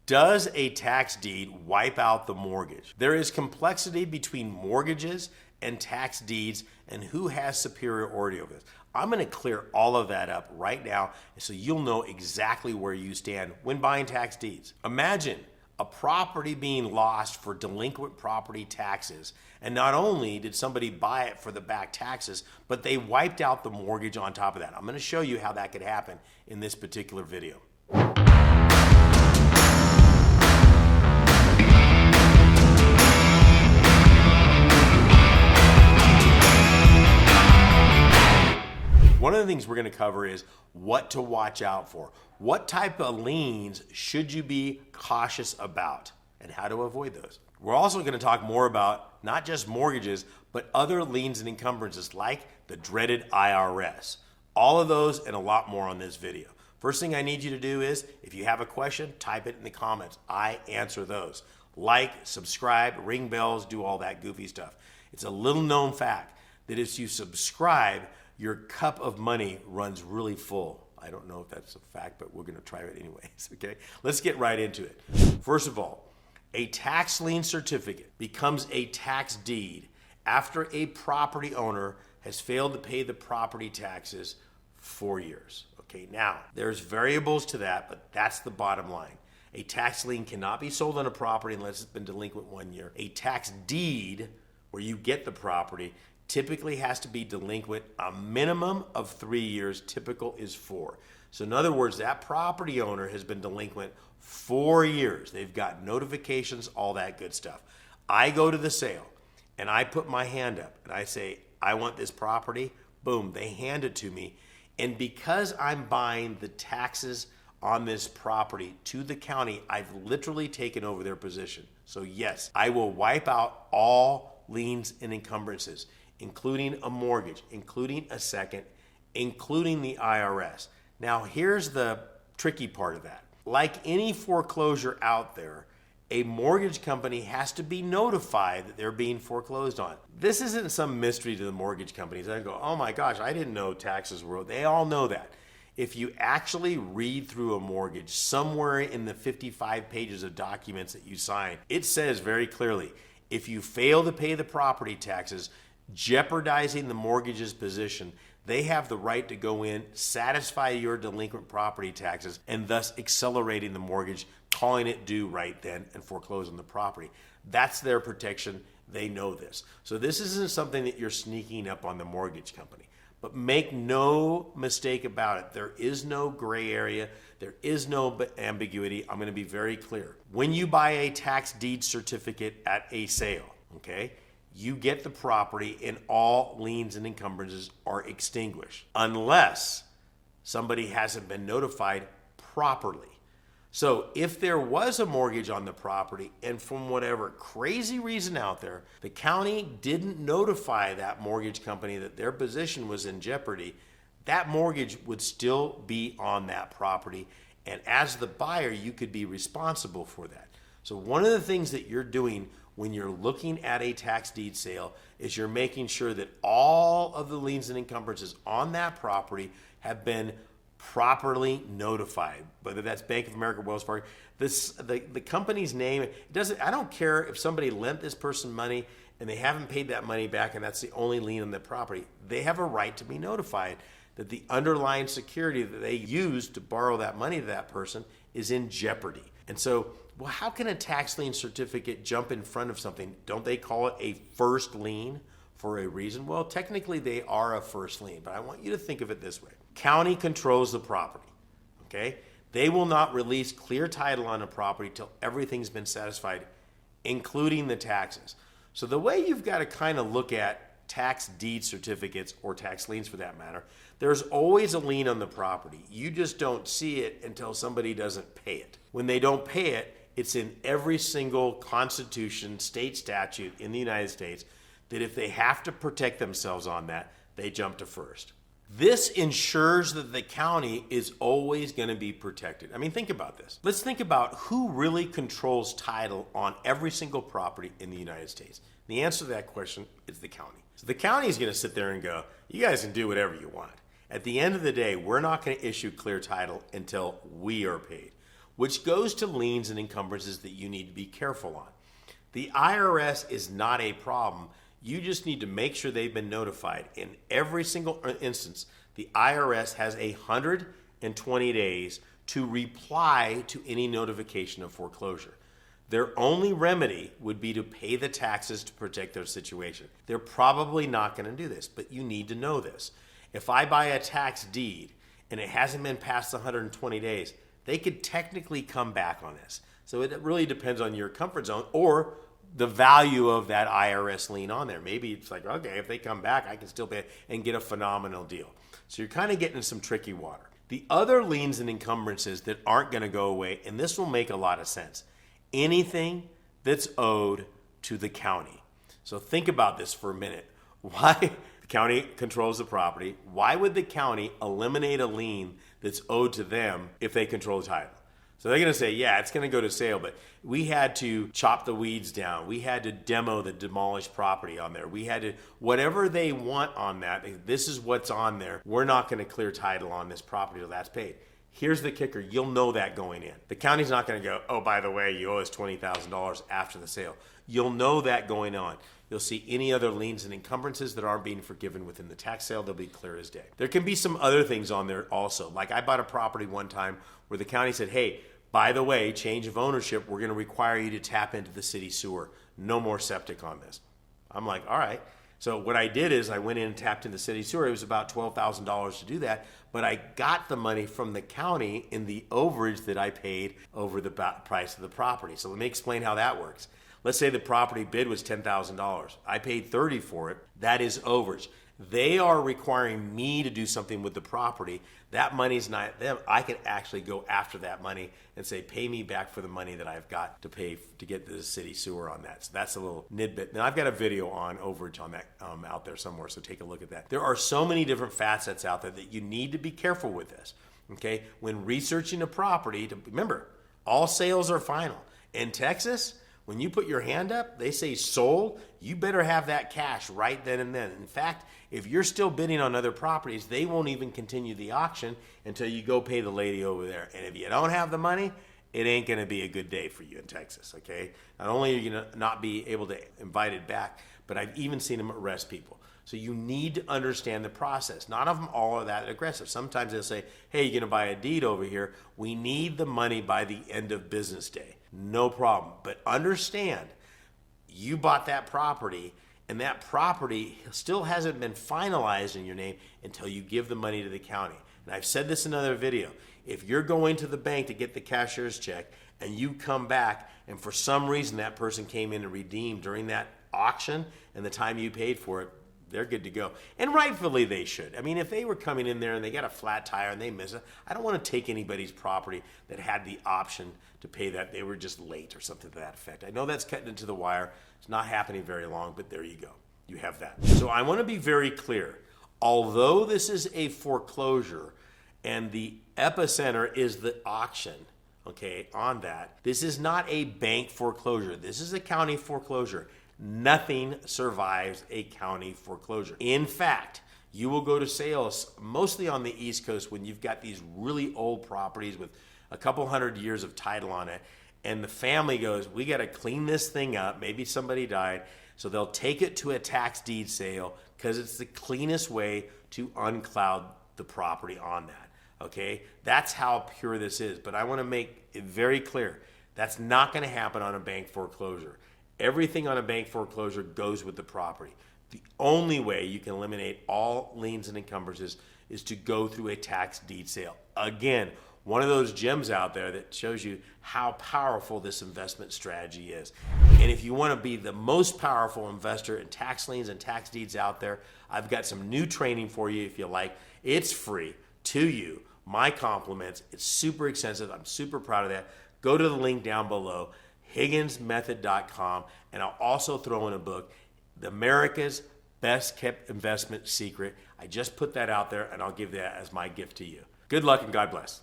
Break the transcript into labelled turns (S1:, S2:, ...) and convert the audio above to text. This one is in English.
S1: Does a tax deed wipe out the mortgage? There is complexity between mortgages and tax deeds and who has superiority over this. I'm going to clear all of that up right now so you'll know exactly where you stand when buying tax deeds. Imagine a property being lost for delinquent property taxes, and not only did somebody buy it for the back taxes, but they wiped out the mortgage on top of that. I'm going to show you how that could happen in this particular video. One of the things we're going to cover is what to watch out for. What type of liens should you be cautious about and how to avoid those? We're also going to talk more about not just mortgages, but other liens and encumbrances like the dreaded IRS. All of those and a lot more on this video. First thing I need you to do is, if you have a question, type it in the comments. I answer those. Like, subscribe, ring bells, do all that goofy stuff. It's a little known fact that if you subscribe, your cup of money runs really full. I don't know if that's a fact, but we're going to try it anyways, okay? Let's get right into it. First of all, a tax lien certificate becomes a tax deed after a property owner has failed to pay the property taxes 4 years. Okay, now, there's variables to that, but that's the bottom line. A tax lien cannot be sold on a property unless it's been delinquent 1 year. A tax deed, where you get the property, typically has to be delinquent a minimum of 3 years. Typical is 4. So in other words, that property owner has been delinquent 4 years. They've got notifications, all that good stuff. I go to the sale and I put my hand up and I say, I want this property. Boom, they hand it to me. And because I'm buying the taxes on this property to the county, I've literally taken over their position. So yes, I will wipe out all liens and encumbrances, including a mortgage, including a second, including the IRS. Now, here's the tricky part of that. Like any foreclosure out there, a mortgage company has to be notified that they're being foreclosed on. This isn't some mystery to the mortgage companies. I go, oh my gosh, I didn't know taxes were. They all know that. If you actually read through a mortgage, somewhere in the 55 pages of documents that you sign, it says very clearly, if you fail to pay the property taxes, jeopardizing the mortgage's position, they have the right to go in, satisfy your delinquent property taxes, and thus accelerating the mortgage, calling it due right then, and foreclosing the property. That's their protection. They know this. So this isn't something that you're sneaking up on the mortgage company. But make no mistake about it. There is no gray area. There is no ambiguity. I'm going to be very clear. When you buy a tax deed certificate at a sale, okay, you get the property and all liens and encumbrances are extinguished unless somebody hasn't been notified properly. So if there was a mortgage on the property and from whatever crazy reason out there, the county didn't notify that mortgage company that their position was in jeopardy, that mortgage would still be on that property. And as the buyer, you could be responsible for that. So one of the things that you're doing when you're looking at a tax deed sale is you're making sure that all of the liens and encumbrances on that property have been properly notified, whether that's Bank of America, Wells Fargo. The company's name, it doesn't. I don't care if somebody lent this person money and they haven't paid that money back and that's the only lien on the property. They have a right to be notified that the underlying security that they used to borrow that money to that person is in jeopardy. And so, well, how can a tax lien certificate jump in front of something? Don't they call it a first lien for a reason? Well, technically they are a first lien, but I want you to think of it this way. County controls the property, okay? They will not release clear title on a property till everything's been satisfied, including the taxes. So the way you've got to kind of look at tax deed certificates, or tax liens for that matter, there's always a lien on the property. You just don't see it until somebody doesn't pay it. When they don't pay it, it's in every single constitution, state statute in the United States that if they have to protect themselves on that, they jump to first. This ensures that the county is always going to be protected. I mean, think about this. Let's think about who really controls title on every single property in the United States. The answer to that question is the county. So the county is going to sit there and go, you guys can do whatever you want. At the end of the day, we're not going to issue clear title until we are paid. which goes to liens and encumbrances that you need to be careful on. The IRS is not a problem. You just need to make sure they've been notified. In every single instance, the IRS has 120 days to reply to any notification of foreclosure. Their only remedy would be to pay the taxes to protect their situation. They're probably not going to do this, but you need to know this. If I buy a tax deed and it hasn't been past 120 days, they could technically come back on this. So it really depends on your comfort zone or the value of that IRS lien on there. Maybe it's like, okay, if they come back, I can still pay and get a phenomenal deal. So you're kind of getting some tricky water. The other liens and encumbrances that aren't going to go away, and this will make a lot of sense, anything that's owed to the county. So think about this for a minute. Why the county controls the property? Why would the county eliminate a lien that's owed to them if they control the title? So they're going to say, yeah, it's going to go to sale, but we had to chop the weeds down. We had to demo the demolished property on there. We had to, whatever they want on that, this is what's on there. We're not going to clear title on this property till that's paid. Here's the kicker. You'll know that going in. The county's not going to go, oh, by the way, you owe us $20,000 after the sale. You'll know that going on. You'll see any other liens and encumbrances that aren't being forgiven within the tax sale. They'll be clear as day. There can be some other things on there also. Like I bought a property one time where the county said, hey, by the way, change of ownership, we're going to require you to tap into the city sewer. No more septic on this. I'm like, all right. So what I did is I went in and tapped in the city sewer. It was about $12,000 to do that, but I got the money from the county in the overage that I paid over the price of the property. So let me explain how that works. Let's say the property bid was $10,000. I paid $30,000 for it. That is overage. They are requiring me to do something with the property. That money's not them. I can actually go after that money and say, pay me back for the money that I've got to pay to get the city sewer on that. So that's a little nidbit. Now I've got a video on overage on that out there somewhere, so take a look at that. There are so many different facets out there that you need to be careful with this, okay? When researching a property, remember, all sales are final. In Texas, when you put your hand up, they say sold, you better have that cash right then and then. In fact, if you're still bidding on other properties, they won't even continue the auction until you go pay the lady over there. And if you don't have the money, it ain't going to be a good day for you in Texas, okay? Not only are you going to not be able to invite it back, but I've even seen them arrest people. So you need to understand the process. Not of them all are that aggressive. Sometimes they'll say, hey, you're going to buy a deed over here. We need the money by the end of business day. No problem. But understand, you bought that property, and that property still hasn't been finalized in your name until you give the money to the county. And I've said this in another video. If you're going to the bank to get the cashier's check and you come back and for some reason that person came in and redeemed during that auction and the time you paid for it, they're good to go. And rightfully they should. I mean, if they were coming in there and they got a flat tire and they miss it, I don't want to take anybody's property that had the option to pay that. They were just late or something to that effect. I know that's cutting into the wire. It's not happening very long, but there you go. You have that. So I want to be very clear. Although this is a foreclosure and the epicenter is the auction, okay, on that, this is not a bank foreclosure. This is a county foreclosure. Nothing survives a county foreclosure. In fact, you will go to sales mostly on the East Coast when you've got these really old properties with a couple hundred years of title on it, and the family goes, we got to clean this thing up. Maybe somebody died, so they'll take it to a tax deed sale because it's the cleanest way to uncloud the property on that. Okay, that's how pure this is. But I want to make it very clear, that's not going to happen on a bank foreclosure. Everything on a bank foreclosure goes with the property. The only way you can eliminate all liens and encumbrances is to go through a tax deed sale. Again, one of those gems out there that shows you how powerful this investment strategy is. And if you want to be the most powerful investor in tax liens and tax deeds out there, I've got some new training for you if you like. It's free to you. My compliments. It's super extensive. I'm super proud of that. Go to the link down below, higginsmethod.com, and I'll also throw in a book, The America's Best Kept Investment Secret. I just put that out there, and I'll give that as my gift to you. Good luck and God bless.